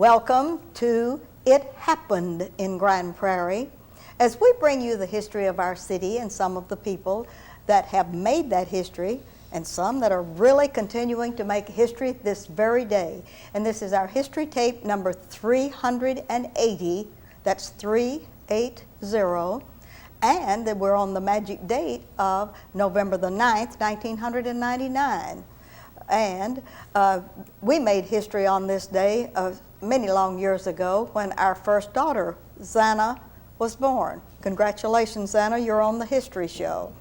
Welcome to It Happened in Grand Prairie, as we bring you the history of our city and some of the people that have made that history and some that are really continuing to make history this very day. And this is our history tape number 380, that's 380, and we're on the magic date of November the 9th, 1999. And we made history on this day many long years ago when our first daughter, Xana, was born. Congratulations, Xana, you're on the History Show.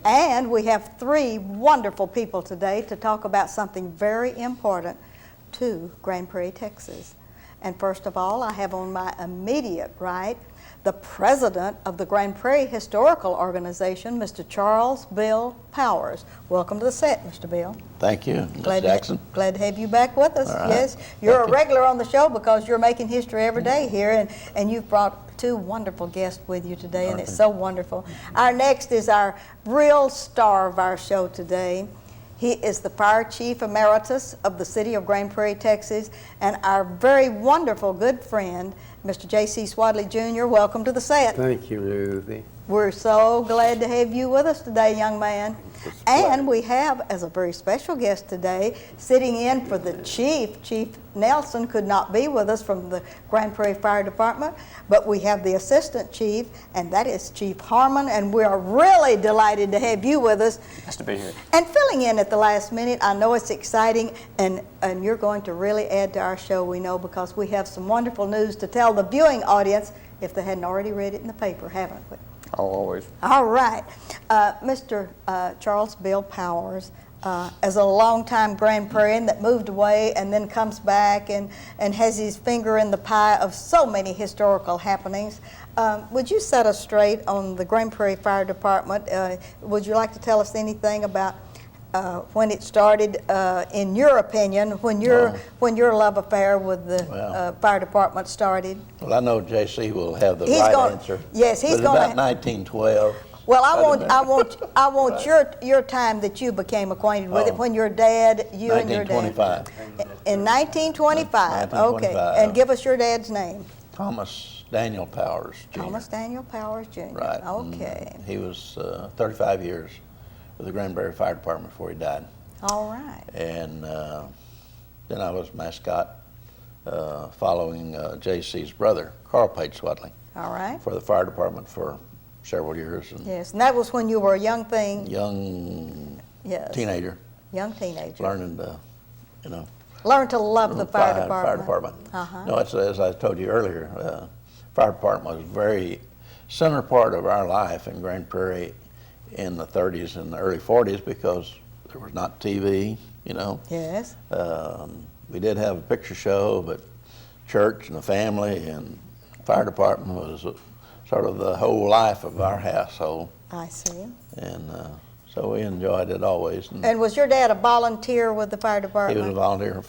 And we have three wonderful people today to talk about something very important to Grand Prairie, Texas. And first of all, I have on my immediate right the president of the Grand Prairie Historical Organization, Mr. Charles Bill Powers. Welcome to the set, Mr. Bill. Thank you, Ms. Jackson. Glad to have you back with us. Right. Yes, you're a regular on the show because you're making history every day here, and you've brought two wonderful guests with you today, and it's so wonderful. Our next is our real star of our show today. He is the Fire Chief Emeritus of the City of Grand Prairie, Texas, and our very wonderful good friend, Mr. J.C. Swadley Jr. Welcome to the set. Thank you, Ruthie. We're so glad to have you with us today, young man. And we have, as a very special guest today, sitting in for the Chief. Chief Nelson could not be with us from the Grand Prairie Fire Department, but we have the Assistant Chief, and that is Chief Harmon, and we are really delighted to have you with us. Nice to be here. And filling in at the last minute, I know it's exciting, and you're going to really add to our show, we know, because we have some wonderful news to tell the viewing audience, if they hadn't already read it in the paper, haven't we? Oh, always. All right. Mr. Charles Bill Powers, as a longtime Grand Prairiean that moved away and then comes back and has his finger in the pie of so many historical happenings, would you set us straight on the Grand Prairie Fire Department? Would you like to tell us anything about when it started, in your opinion, when your love affair with the fire department started? Well, I know J.C. will have the right answer. Yes, he's going to. About 1912. Well, I want your time that you became acquainted with it, when your dad, you and your dad. 1925. In 1925. 1925. Okay. And give us your dad's name. Thomas Daniel Powers, Jr. Thomas Daniel Powers, Jr. Right. Okay. He was 35 years with the Grand Prairie Fire Department before he died. All right. And then I was mascot following J.C.'s brother, Carl Page Swadley. All right. For the fire department for several years. And yes, and that was when you were a young thing. Yes. Teenager. Young teenager. Learning to, learn to love the fire department. Fire department. No, it's, as I told you earlier, fire department was a very center part of our life in Grand Prairie in the 30s and the early 40s because there was not TV, Yes. We did have a picture show, but church and the family and fire department was sort of the whole life of our household. I see. And so we enjoyed it always. And was your dad a volunteer with the fire department? He was a volunteer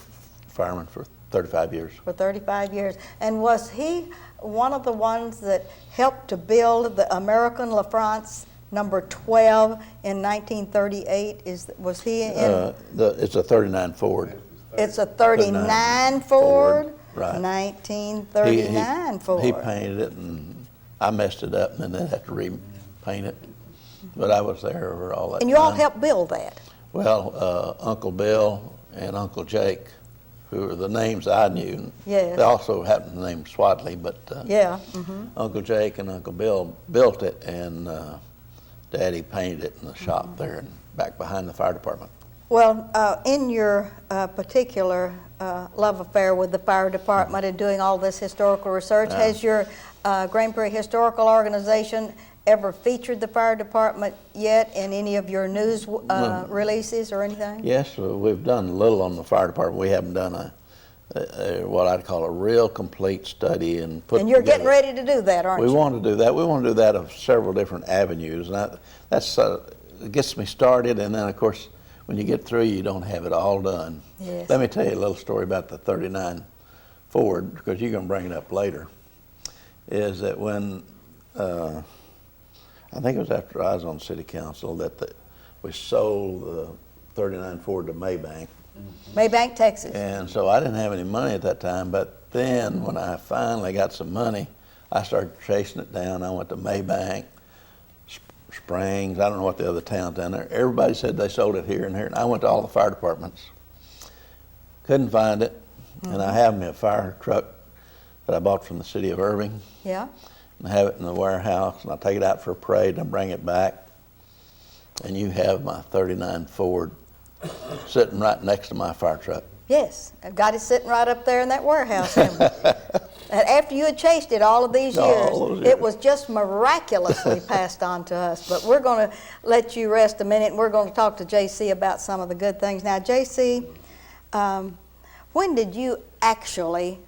fireman for 35 years. For 35 years. And was he one of the ones that helped to build the American LaFrance number 12 in 1938? Was he in? It's a 39 Ford. It's a 39 Ford? Right. 1939 Ford. He painted it, and I messed it up, and then had to repaint it. But I was there for all that And you time. all helped build that? Well, Uncle Bill and Uncle Jake, who were the names I knew. Yes. They also happened to name Swadley, but yeah. Uncle Jake and Uncle Bill built it, and Daddy painted it in the shop there and back behind the fire department. Well, in your particular love affair with the fire department and doing all this historical research, has your Grand Prairie Historical Organization ever featured the fire department yet in any of your news releases or anything? Yes, we've done a little on the fire department. We haven't done what I'd call a real complete study and put. And you're together. getting ready to do that, aren't you? We want to do that. We want to do that of several different avenues, and that's it gets me started. And then, of course, when you get through, you don't have it all done. Yes. Let me tell you a little story about the 39 Ford, because you're going to bring it up later. Is that when I think it was after I was on city council that we sold the 39 Ford to Maybank Maybank, Texas. And so I didn't have any money at that time, but then when I finally got some money, I started chasing it down. I went to Maybank, Springs, I don't know what the other towns down there. Everybody said they sold it here and here, and I went to all the fire departments. Couldn't find it, and I have me a fire truck that I bought from the city of Irving. Yeah. And I have it in the warehouse, and I take it out for a parade, and I bring it back, and you have my '39 Ford sitting right next to my fire truck. Yes, I've got it sitting right up there in that warehouse. And after you had chased it all of these years, it was just miraculously passed on to us. But we're going to let you rest a minute, and we're going to talk to J.C. about some of the good things. Now, J.C., when did you actually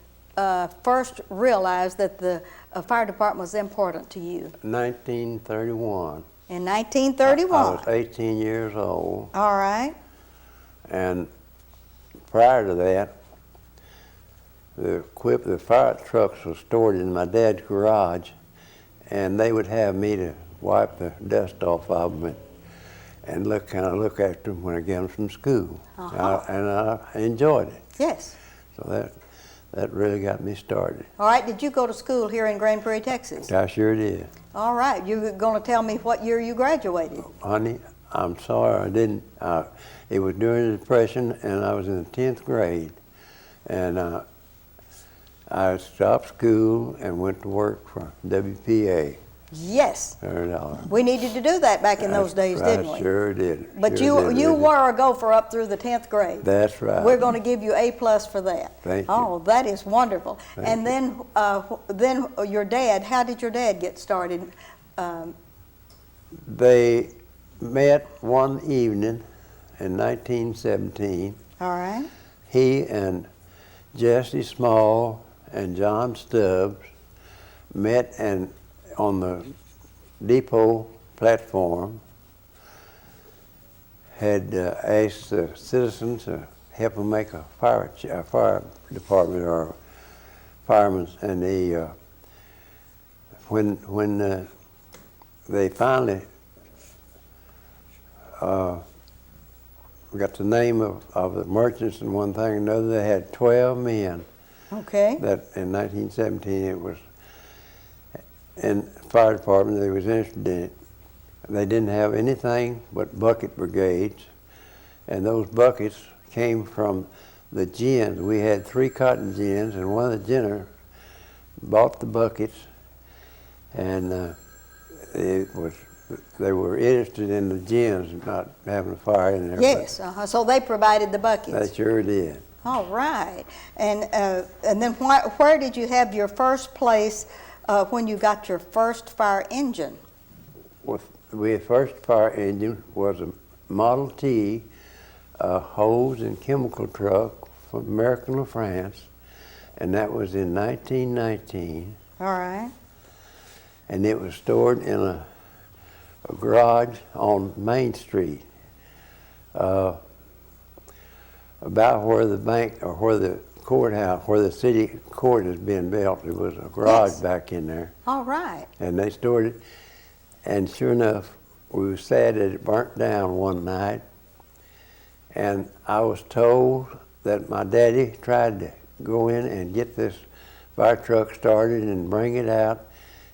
first realize that the fire department was important to you? 1931. In 1931? I was 18 years old. All right. And prior to that, the fire trucks were stored in my dad's garage, and they would have me to wipe the dust off of them and look after them when I get them from school. And I enjoyed it. Yes. So that really got me started. All right. Did you go to school here in Grand Prairie, Texas? I sure did. All right. You're going to tell me what year you graduated? Honey, I'm sorry I didn't. It was during the Depression, and I was in the 10th grade. And I stopped school and went to work for WPA. Yes. $100. We needed to do that back in those days, didn't we? I sure did. But Sure you did. were a gopher up through the 10th grade. That's right. We're going to give you A+ for that. Thank you. Oh, that is wonderful. Thank And then your dad, how did your dad get started? They met one evening in 1917. All right. He and Jesse Small and John Stubbs met and on the depot platform had asked the citizens to help them make a fire department or firemen, and when they finally got the name of the merchants and one thing and another, they had 12 men. Okay. That in 1917 it was, in the fire department they was interested in it. They didn't have anything but bucket brigades, and those buckets came from the gins. We had 3 cotton gins, and one of the ginners bought the buckets, and they were interested in the gins, not having a fire in there. Yes. So they provided the buckets. They sure did. All right. And then where did you have your first place when you got your first fire engine? The first fire engine was a Model T, a hose and chemical truck from American La France, and that was in 1919. All right. And it was stored in a garage on Main Street, about where the bank or where the courthouse, where the city court has been built. There was a garage back in there. All right. And they stored it. And sure enough, we were sad that it burnt down one night. And I was told that my daddy tried to go in and get this fire truck started and bring it out,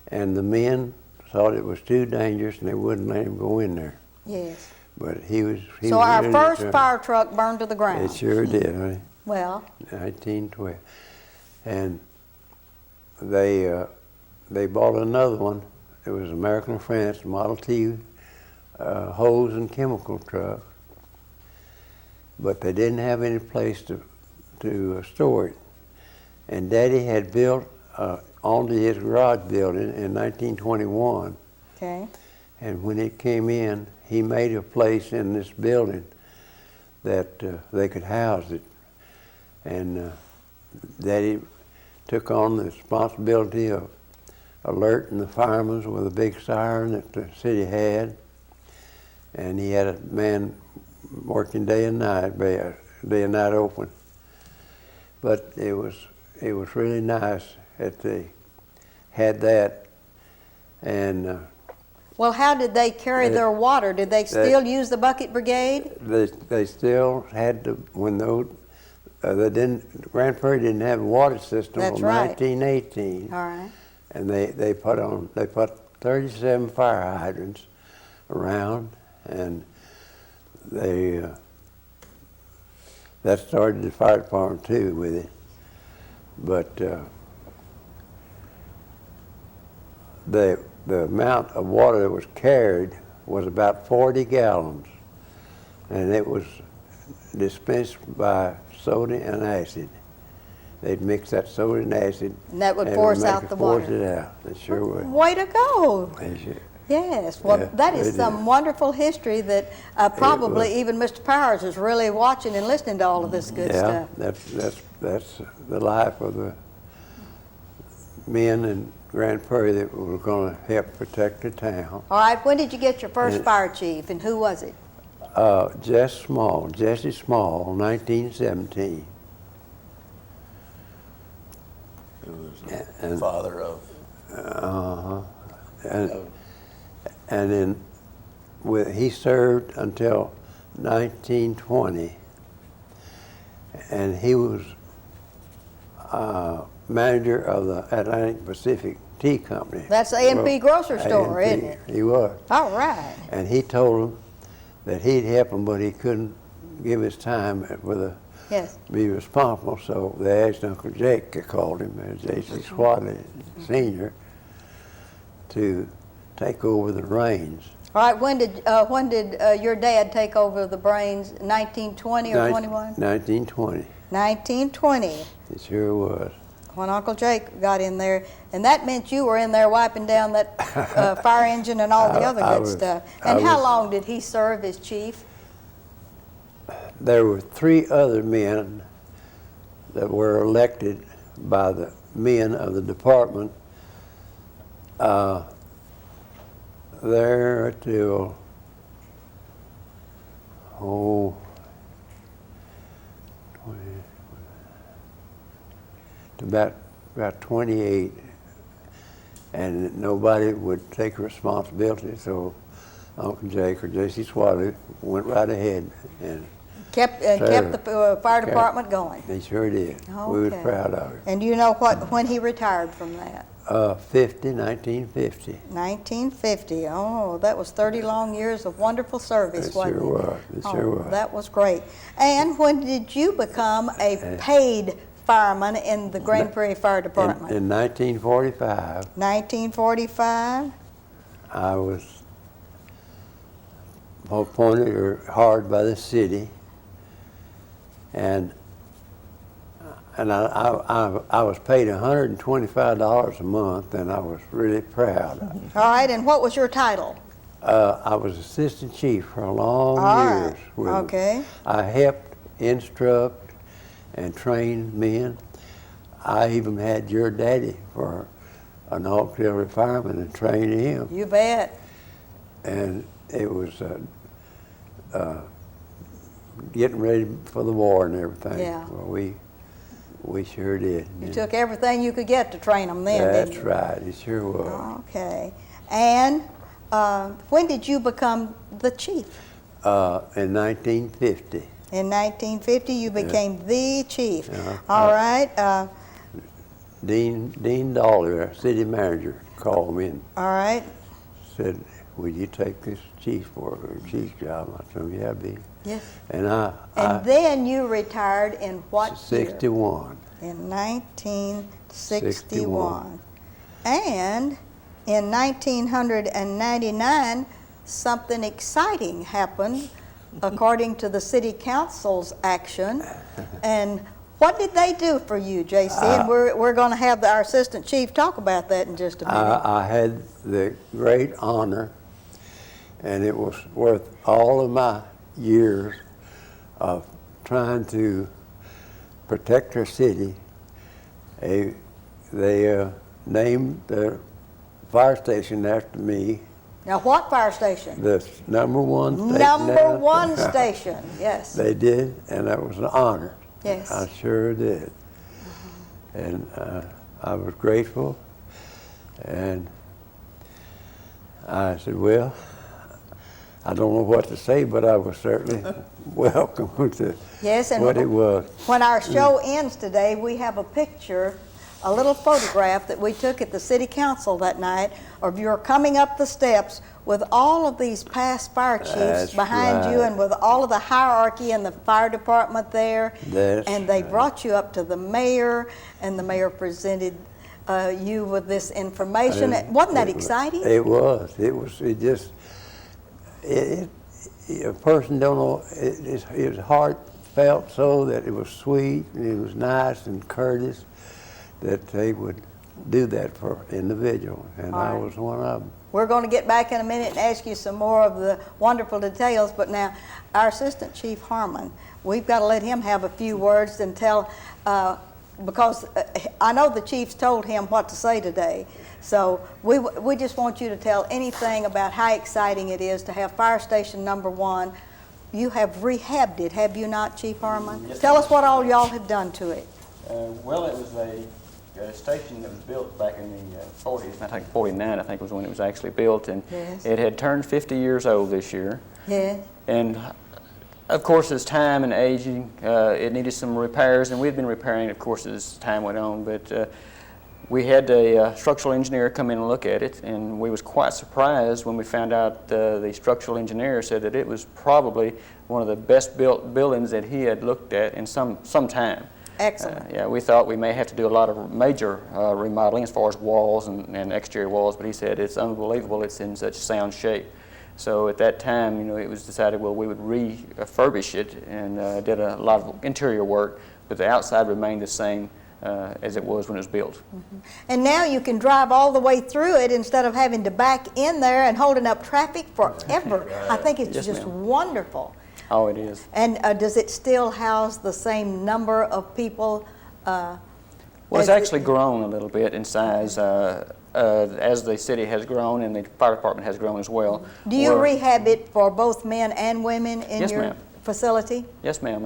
and the men thought it was too dangerous and they wouldn't let him go in there. Yes. But he was So our really first determined. fire truck burned to the ground. It sure did, honey. Well. 1912. And they bought another one. It was American France Model T hose and chemical truck. But they didn't have any place to store it. And Daddy had built onto his garage building in 1921. Okay. And when it came in, he made a place in this building that they could house it. And Daddy took on the responsibility of alerting the firemen with a big siren that the city had. And he had a man working day and night open. But it was really nice that they had that. And Well, how did they carry their water? Did they still use the bucket brigade? They still had to, when those, Grand Prairie didn't have a water system That's until right. 1918. All right. And they put 37 fire hydrants around, and that started the fire department too with it. But the amount of water that was carried was about 40 gallons, and it was dispensed by soda and acid. They'd mix that soda and acid. And that would force out the water. Force it out. They sure would. Way to go. They sure. Yes, well, Yeah, that is they some did. wonderful history that probably was. even Mr. Powers is really watching and listening to all of this good Yeah, stuff. that's the life of the men in Grand Prairie that were going to help protect the town. All right, when did you get your first fire chief, and who was it? Jesse Small, 1917. Who was the And- father of? And then he served until 1920, and he was manager of the Atlantic Pacific Tea Company. That's the A&P grocery store, A&P, isn't it? He was. All right. And he told him that he'd help him, but he couldn't give his time Yes. be responsible, so they asked Uncle Jake, they called him, J.C. Swadley Sr., to take over the reins. All right, when did your dad take over the brains? 1920 or 21? 1920. 1920, It sure was. when Uncle Jake got in there. And that meant you were in there wiping down that fire engine and all the other I good was- stuff. I And how was- long did he serve as chief? There were 3 other men that were elected by the men of the department there till, about 28, and nobody would take responsibility, so Uncle Jake or J.C. Swadley went right ahead, and Kept Served. the fire Kept. department going. they sure did. We was Okay. proud of it. And do you know when he retired from that? 1950. 1950. Oh, that was 30 long years of wonderful service, It wasn't sure it? was. It sure was. That was great. And when did you become a paid fireman in the Grand Prairie Fire Department? In 1945, 1945. I was appointed or hired by the city, and I was paid $125 a month, and I was really proud of it. All right, and what was your title? I was assistant chief for a long All years. right, with them. okay. I helped instruct and train men. I even had your daddy for an auxiliary fireman and trained him. You bet. And it was getting ready for the war and everything. Yeah. Well, we sure did. You took everything you could get to train them then, That's didn't you? right. It sure was. Okay. And when did you become the chief? In 1950. In 1950, you became the chief. Yeah. All right. Dean Dolly, our city manager, called me and All right. said, "Will you take this chief job?" I told him, "Yeah, I'll be." Yes. And And then you retired in what year? 61. In 1961. And in 1999, something exciting happened according to the city council's action. And what did they do for you, JC? And we're going to have our assistant chief talk about that in just a minute. I had the great honor, and it was worth all of my years of trying to protect our city. They named the fire station after me, Now, what fire station? the number one station. Number one station, yes. They did, and that was an honor. Yes. I sure did. And I was grateful, and I said, well, I don't know what to say, but I was certainly welcome to Yes, and what it was. when our show ends today, we have a picture, a little photograph that we took at the city council that night of your coming up the steps with all of these past fire chiefs That's behind you right. and with all of the hierarchy in the fire department there. That's And they right. brought you up to the mayor, and the mayor presented you with this information. Wasn't that exciting? It was. It just. A person don't know. It was heartfelt so that it was sweet and it was nice and courteous that they would do that for individual, and All I right. was one of them. We're going to get back in a minute and ask you some more of the wonderful details, but now our Assistant Chief Harmon, we've got to let him have a few words and tell, because I know the chief's told him what to say today, so we just want you to tell anything about how exciting it is to have Fire Station Number 1. You have rehabbed it, have you not, Chief Harmon? Yes, Tell ma'am. us what all y'all have done to it. Well, it was a station that was built back in the 40s. I think 49, I think was when it was actually built, and Yes. it had turned 50 years old this year. Yeah. And of course, as time and aging, it needed some repairs, and we'd been repairing, of course, as time went on. But we had a structural engineer come in and look at it, and we was quite surprised when we found out the structural engineer said that it was probably one of the best built buildings that he had looked at in some time. Excellent. Yeah, we thought we may have to do a lot of major remodeling as far as walls and exterior walls, but he said it's unbelievable, it's in such sound shape. So at that time, you know, it was decided, well, we would refurbish it and did a lot of interior work, but the outside remained the same as it was when it was built. And now you can drive all the way through it instead of having to back in there and holding up traffic forever. I think it's Yes, just ma'am. wonderful. Oh, it is. And does it still house the same number of people? Well, it's as actually grown a little bit in size as the city has grown and the fire department has grown as well. Do you We're- rehab it for both men and women in Yes, your ma'am. facility? Yes, ma'am.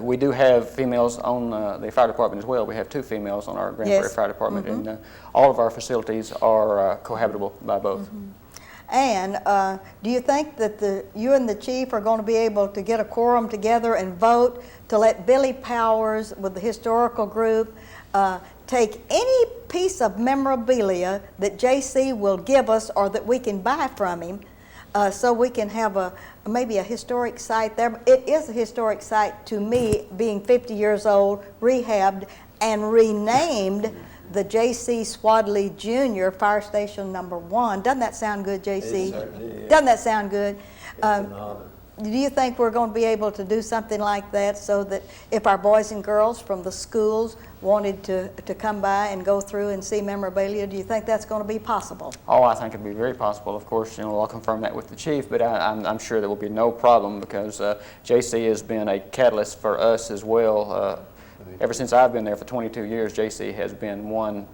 We do have females on the fire department as well. We have 2 females on our Grand Yes. Prairie Fire Department, and all of our facilities are cohabitable by both. And do you think that you and the chief are going to be able to get a quorum together and vote to let Billy Powers with the historical group take any piece of memorabilia that JC will give us or that we can buy from him so we can have maybe a historic site there? It is a historic site to me, being 50 years old, rehabbed, and renamed the J.C. Swadley Jr. Fire Station Number 1. Doesn't that sound good, J.C.? It certainly is. Doesn't that sound good? An honor. Do you think we're going to be able to do something like that so that if our boys and girls from the schools wanted to come by and go through and see memorabilia, do you think that's going to be possible? Oh, I think it'd be very possible. Of course, you know, I'll confirm that with the chief, but I'm sure there will be no problem because JC has been a catalyst for us as well. Ever since I've been there for 22 years, JC has been one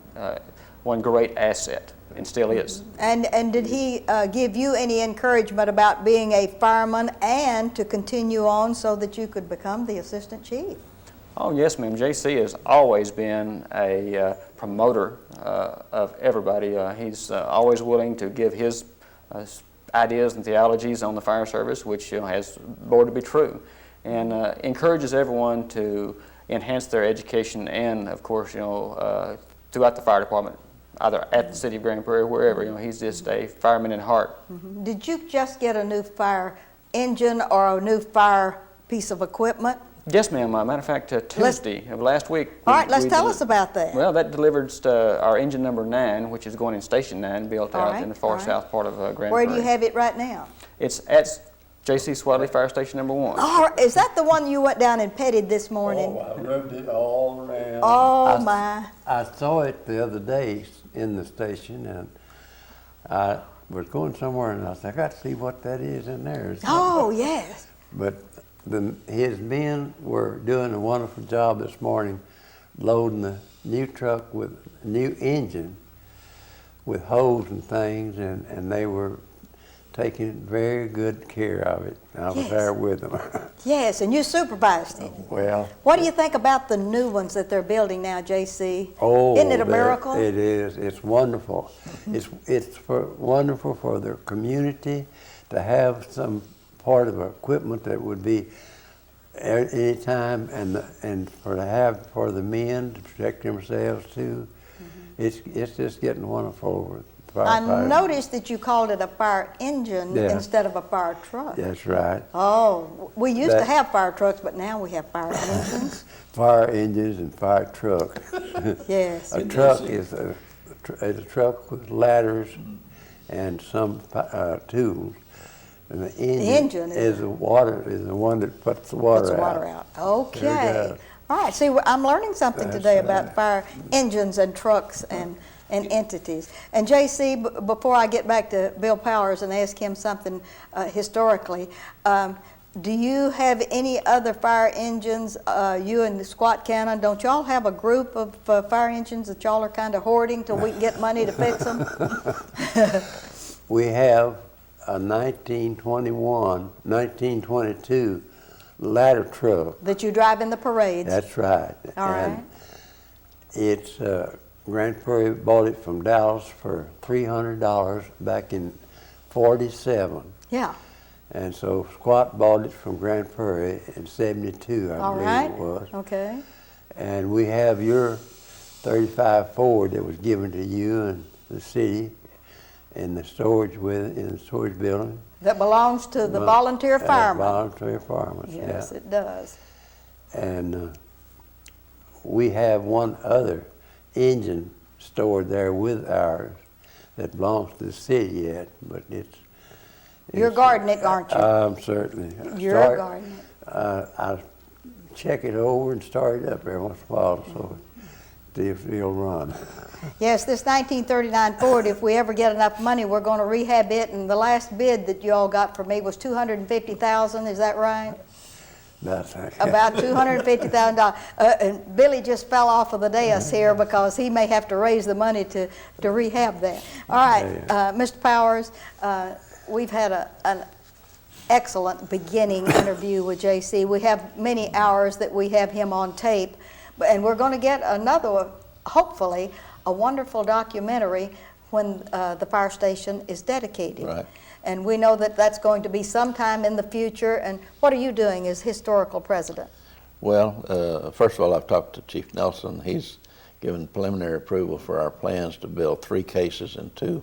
great asset and still is. And did he give you any encouragement about being a fireman and to continue on so that you could become the assistant chief? Oh, yes, ma'am. JC has always been a promoter of everybody. He's always willing to give his ideas and theologies on the fire service, which has borne to be true, and encourages everyone to enhance their education and, of course, throughout the fire department, either at the city of Grand Prairie, wherever. He's just a fireman in heart. Did you just get a new fire engine or a new fire piece of equipment? Yes, ma'am. Matter of fact, Tuesday of last week. All right, let's tell us about that. Well, that delivered our engine number 9, which is going in Station 9, built All out right, in the far all right. south part of Grand Prairie. Where do you have it right now? It's at J.C. Swadley Fire Station number 1. Oh, is that the one you went down and petted this morning? Oh, I rubbed it all around. Oh, my. I saw it the other day in the station, and I was going somewhere, and I said, I got to see what that is in there. Oh, yes. But his men were doing a wonderful job this morning, loading the new truck with a new engine with hose and things, and they were taking very good care of it. I was Yes. there with them. Yes, and you supervised it. Well, What do you think about the new ones that they're building now, J.C.? oh, Isn't it a miracle? It is. It's wonderful. It's wonderful for the community to have some part of equipment that would be any time, and for the men to protect themselves too. It's just getting wonderful with I firefighters. noticed that you called it a fire engine Yeah. instead of a fire truck. That's right. Oh, we used to That- have fire trucks, but now we have fire engines. Fire engines and fire trucks. Yes. A truck is a truck with ladders and some tools. And the engine is the one that puts the water Puts the water out. Okay. does. All right. See, I'm learning something That's today right. about fire engines and trucks and entities. And J.C., before I get back to Bill Powers and ask him something historically, do you have any other fire engines? You and the Squat Cannon, don't y'all have a group of fire engines that y'all are kind of hoarding till we can get money to fix them? We have a 1922 ladder truck. That you drive in the parades? That's right. All right. And it's Grand Prairie bought it from Dallas for $300 back in '47. Yeah. And so Squat bought it from Grand Prairie in '72, I All believe right. it was. Okay. And we have your 35 Ford that was given to you and the city in the storage building. That belongs to the volunteer firemen. Volunteer firemen, Yes, yeah. it does. And we have one other engine stored there with ours that belongs to the city yet, but You're guarding it, aren't you? Certainly. You're guarding it. I check it over and start it up every once in a while, so see if it'll run. Yes, this 1939 Ford, if we ever get enough money, we're going to rehab it, and the last bid that you all got for me was $250,000, is that right? That's About $250,000. And Billy just fell off of the dais here because he may have to raise the money to rehab that. All right, Mr. Powers, we've had an excellent beginning interview with J.C. We have many hours that we have him on tape, and we're going to get another, hopefully, a wonderful documentary when the fire station is dedicated. Right. And we know that that's going to be sometime in the future. And what are you doing as historical president? Well, first of all, I've talked to Chief Nelson. He's given preliminary approval for our plans to build 3 cases and 2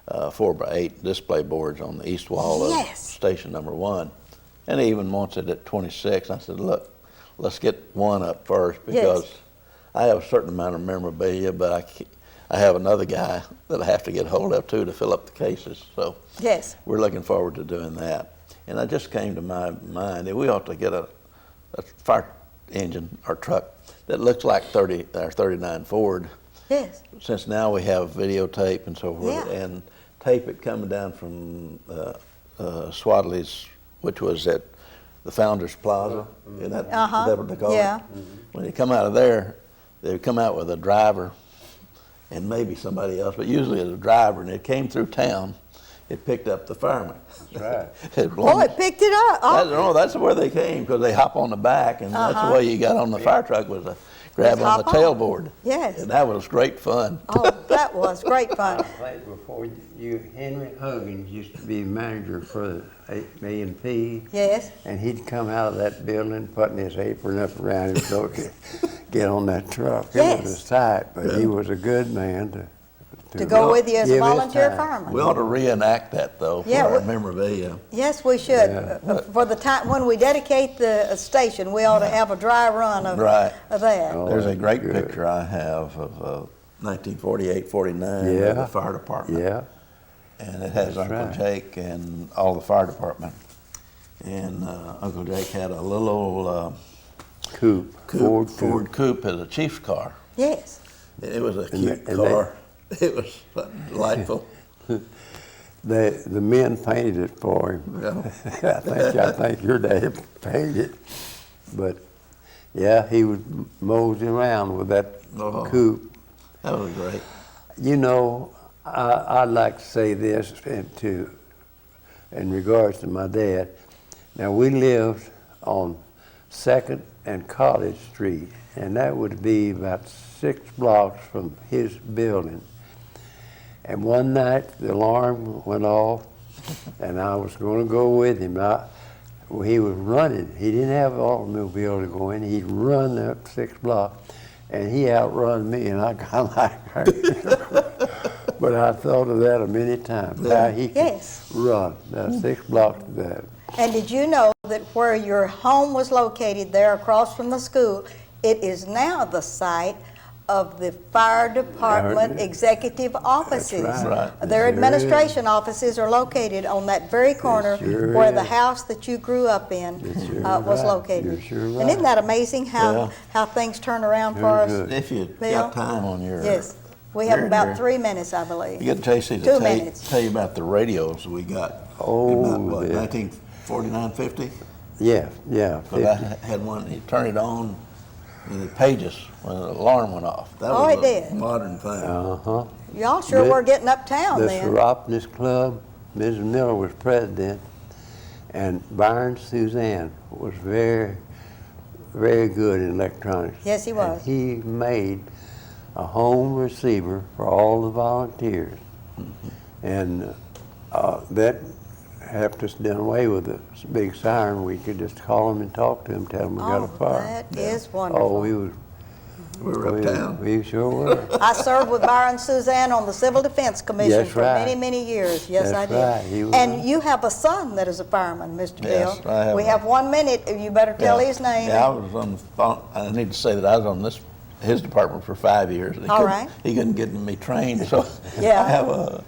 4x8 display boards on the east wall of Yes. station number 1. And he even wants it at 26. I said, look, let's get 1 up first because Yes. I have a certain amount of memorabilia, but I have another guy that I have to get hold of too to fill up the cases. So Yes. we're looking forward to doing that. And it just came to my mind that we ought to get a fire engine or truck that looks like our 39 Ford. Yes. Since now we have videotape and so forth, Yeah. and tape it coming down from Swadley's, which was at the Founders Plaza. Is that, is that what they call Yeah. it? When they come out of there, they come out with a driver and maybe somebody else, but usually it's a driver, and it came through town. It picked up the firemen. That's right. Oh, it picked it up. Oh, No, that's where they came, because they hop on the back, and that's the way you got on the fire truck was to grab on the hop on. tailboard. Yes. And that was great fun. oh, that was great fun. Before you, Henry Huggins used to be manager for the 8 million P. Yes. And he'd come out of that building putting his apron up around him so he could get on that truck. It Yes. was a sight, but he was a good man To go with you as a give his volunteer time. fireman. We ought to reenact that, though, for Yeah, our we- memorabilia. Yes, we should. Yeah. For the time when we dedicate the station, we ought to have a dry run of, Right. of that. Oh, There's a that's great good. picture I have of 1948-49 Yeah. of the fire department. Yeah. And it has That's Uncle right. Jake and all the fire department. And Uncle Jake had a little old Coupe. Ford Coupe as a chief's car. Yes. It was a And cute they- car. It was delightful. The men painted it for him. Yeah. I think your dad painted it. But yeah, he would mosey around with that Oh. coupe. That was great. You know, I'd like to say this and to in regards to my dad. Now, we lived on 2nd and College Street, and that would be about 6 blocks from his building. And one night, the alarm went off, and I was going to go with him. He was running. He didn't have an automobile to go in. He'd run up 6 blocks, and he outrun me, and I got like hurt. But I thought of that many times, how he could run 6 blocks to that. And did you know that where your home was located there across from the school, it is now the site of the fire department executive offices. That's right. Their administration offices are located on that very corner where the house that you grew up in was located. You're sure right. And isn't that amazing how things turn around for us? Good. If you Bill? got time on your... Yes. We have Here, about here. 3 minutes, I believe. You get Tracy to 2 minutes. tell you about the radios we got. Oh, about, what, yeah. 1949, 50? Yeah. Because I had one, you turn it on, and it pages when the alarm went off. That Oh, was it did. a modern thing. Y'all sure were getting uptown The then. Seropnis Club, Mrs. Miller was president, and Byron Suzanne was very, very good in electronics. Yes, he was. And he made a home receiver for all the volunteers. And that helped us done away with the big siren. We could just call them and talk to them, tell them we got a fire. That is wonderful. Oh, We were uptown. We sure were. I served with Byron Suzanne on the Civil Defense Commission That's for right. many, many years. Yes, That's I did. right. He was And right. you have a son that is a fireman, Mr. Yes, Bill. I have We one. have 1 minute. You better tell his name. Yeah, I was on the phone. I need to say that I was on his department for 5 years. And All right. He couldn't get me trained, so Yeah. I have a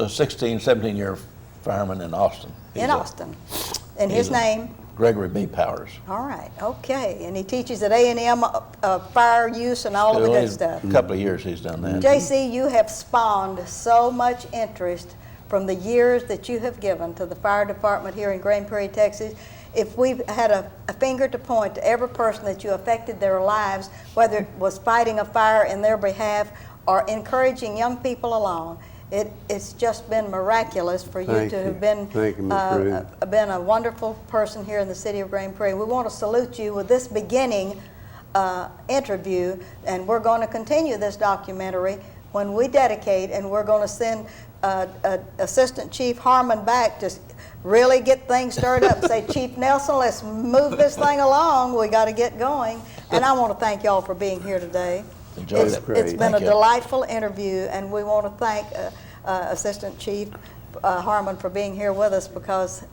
16, 17-year fireman in Austin. In Austin. And his he's a- name? Gregory B. Powers. All right, okay. And he teaches at A&M fire use and all of the Well, good stuff. A couple of years he's done that. JC, you have spawned so much interest from the years that you have given to the fire department here in Grand Prairie, Texas. If we had a finger to point to every person that you affected their lives, whether it was fighting a fire in their behalf or encouraging young people along, it's just been miraculous for you Thank to you. have been Thank you, Miss Ruth. been a wonderful person here in the city of Grand Prairie. We want to salute you with this beginning interview, and we're going to continue this documentary when we dedicate, and we're going to send Assistant Chief Harmon back to really get things stirred up. Say, Chief Nelson, let's move this thing along. We got to get going. And I want to thank y'all for being here today. Enjoyed It's it. been Thank a you. delightful interview, and we want to thank Assistant Chief Harmon for being here with us, because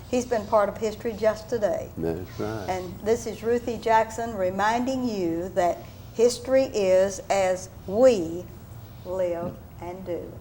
he's been part of history just today. That's right. And this is Ruthie Jackson reminding you that history is as we live and do.